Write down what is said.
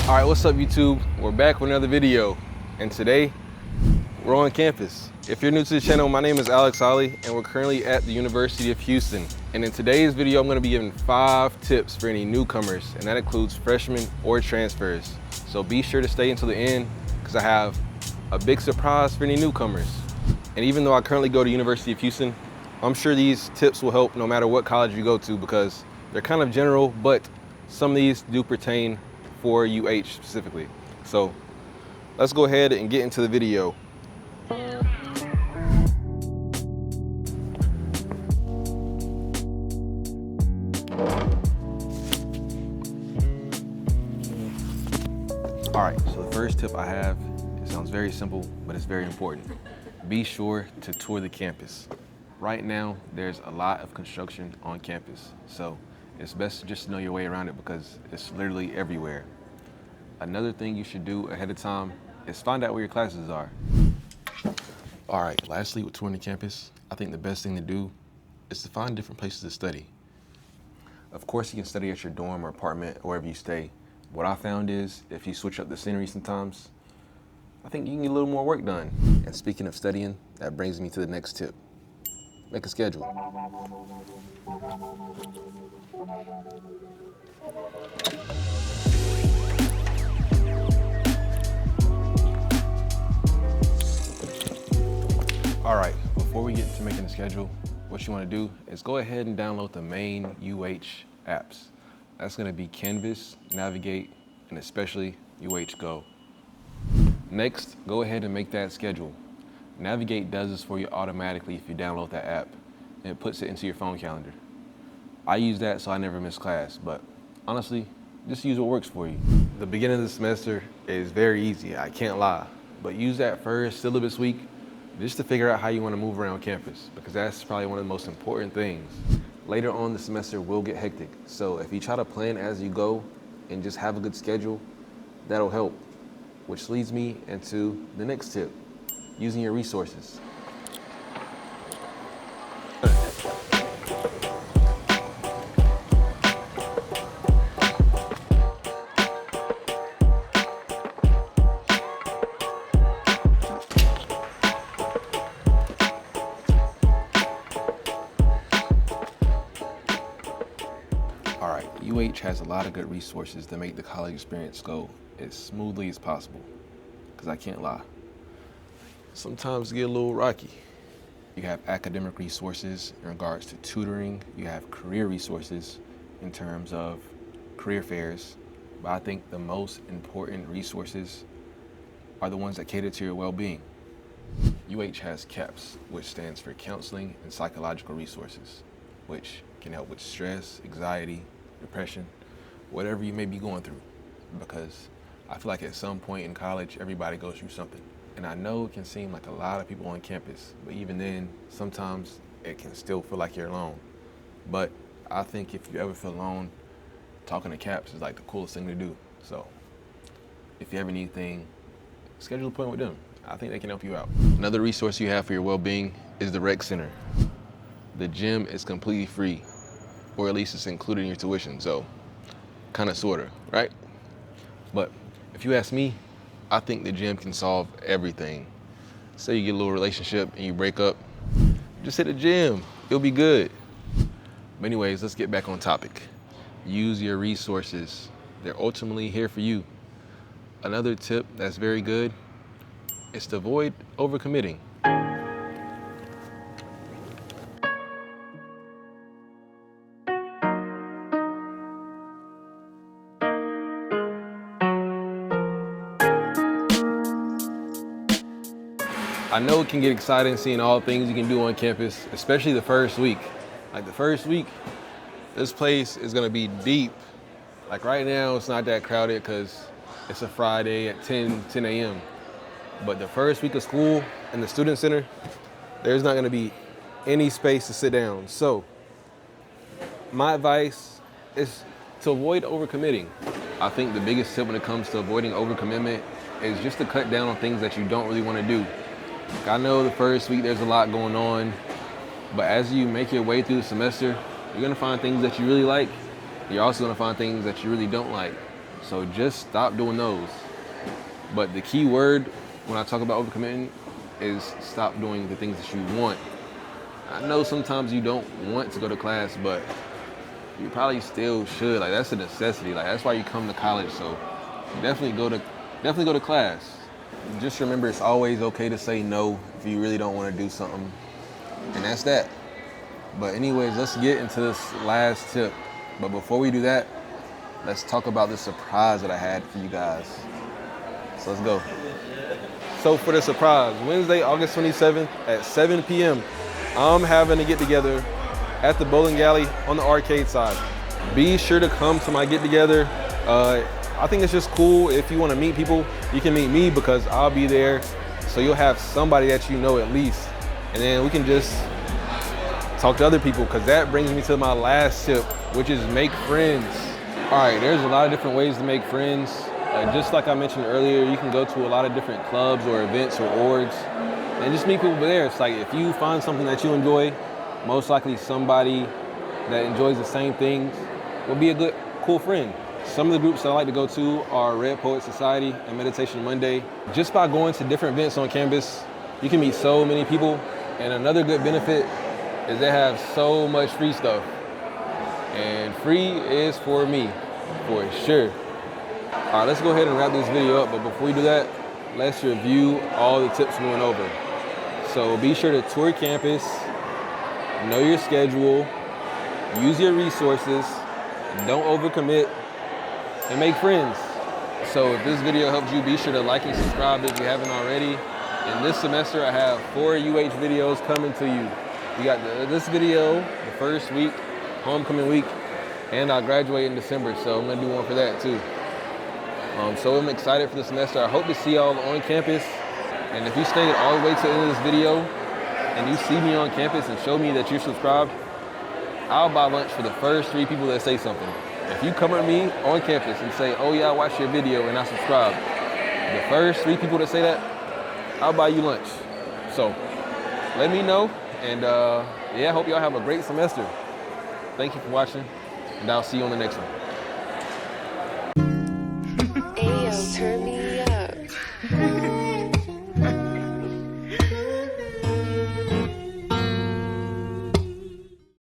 All right, what's up YouTube? We're back with another video, and today we're on campus. If you're new to the channel, my name is Olley, and we're currently at the University of Houston. And in today's video, I'm gonna be giving 5 tips for any newcomers, and that includes freshmen or transfers. So be sure to stay until the end, because I have a big surprise for any newcomers. And even though I currently go to University of Houston, I'm sure these tips will help no matter what college you go to, because they're kind of general, but some of these do pertain for UH specifically. So let's go ahead and get into the video. All right, so the first tip I have, it sounds very simple, but it's very important. Be sure to tour the campus. Right now, there's a lot of construction on campus, so it's best to just know your way around it because it's literally everywhere. Another thing you should do ahead of time is find out where your classes are. All right, lastly, with touring the campus, I think the best thing to do is to find different places to study. Of course, you can study at your dorm or apartment or wherever you stay. What I found is if you switch up the scenery sometimes, I think you can get a little more work done. And speaking of studying, that brings me to the next tip. Make a schedule. All right, before we get to making a schedule, what you want to do is go ahead and download the main UH apps. That's going to be Canvas, Navigate, and especially UH Go. Next, go ahead and make that schedule. Navigate does this for you automatically if you download that app, and it puts it into your phone calendar. I use that so I never miss class, but honestly, just use what works for you. The beginning of the semester is very easy, I can't lie, but use that first syllabus week just to figure out how you want to move around campus, because that's probably one of the most important things. Later on, the semester will get hectic, so if you try to plan as you go and just have a good schedule, that'll help. Which leads me into the next tip, using your resources. All right, UH has a lot of good resources to make the college experience go as smoothly as possible, because I can't lie, sometimes get a little rocky. You have academic resources in regards to tutoring, you have career resources in terms of career fairs, but I think the most important resources are the ones that cater to your well-being. UH has CAPS, which stands for Counseling and Psychological Resources, which can help with stress, anxiety, depression, whatever you may be going through, because I feel like at some point in college, everybody goes through something. And I know it can seem like a lot of people on campus, but even then, sometimes it can still feel like you're alone. But I think if you ever feel alone, talking to CAPS is like the coolest thing to do. So if you ever need anything, schedule an appointment with them. I think they can help you out. Another resource you have for your well-being is the rec center. The gym is completely free, or at least it's included in your tuition, so kind of, sort of, right? But if you ask me, I think the gym can solve everything. Say you get a little relationship and you break up, just hit the gym, you'll be good. But anyways, let's get back on topic. Use your resources. They're ultimately here for you. Another tip that's very good is to avoid overcommitting. I know it can get exciting seeing all the things you can do on campus, especially the first week. Like the first week, this place is gonna be deep. Like right now, it's not that crowded because it's a Friday at 10 a.m. But the first week of school in the student center, there's not gonna be any space to sit down. So my advice is to avoid overcommitting. I think the biggest tip when it comes to avoiding overcommitment is just to cut down on things that you don't really wanna do. I know the first week there's a lot going on, but as you make your way through the semester, you're gonna find things that you really like. You're also gonna find things that you really don't like. So just stop doing those. But the key word when I talk about overcommitting is stop doing the things that you want. I know sometimes you don't want to go to class, but you probably still should. Like, that's a necessity. Like, that's why you come to college. So definitely go to class. Just remember, it's always okay to say no if you really don't want to do something. And that's that. But anyways, let's get into this last tip. But before we do that, let's talk about the surprise that I had for you guys. So let's go. So for the surprise, Wednesday, August 27th at 7 p.m., I'm having a get-together at the bowling alley on the arcade side. Be sure to come to my get-together. I think it's just cool. If you want to meet people, you can meet me because I'll be there. So you'll have somebody that you know at least. And then we can just talk to other people, because that brings me to my last tip, which is make friends. All right, there's a lot of different ways to make friends. Just like I mentioned earlier, you can go to a lot of different clubs or events or orgs and just meet people there. It's like if you find something that you enjoy, most likely somebody that enjoys the same things will be a good, cool friend. Some of the groups that I like to go to are Red Poet Society and Meditation Monday. Just by going to different events on campus, you can meet so many people. And another good benefit is they have so much free stuff. And free is for me, for sure. All right, let's go ahead and wrap this video up. But before we do that, let's review all the tips we went over. So be sure to tour campus, know your schedule, use your resources, don't overcommit, and make friends. So if this video helped you, be sure to like and subscribe if you haven't already. And this semester, I have 4 UH videos coming to you. We got this video, the first week, homecoming week, and I graduate in December, so I'm gonna do one for that too. So I'm excited for the semester. I hope to see y'all on campus. And if you stayed all the way to the end of this video and you see me on campus and show me that you're subscribed, I'll buy lunch for the first 3 people that say something. If you come at me on campus and say, oh yeah, I watched your video and I subscribed, the first 3 people that say that, I'll buy you lunch. So let me know. And yeah, I hope y'all have a great semester. Thank you for watching, and I'll see you on the next one.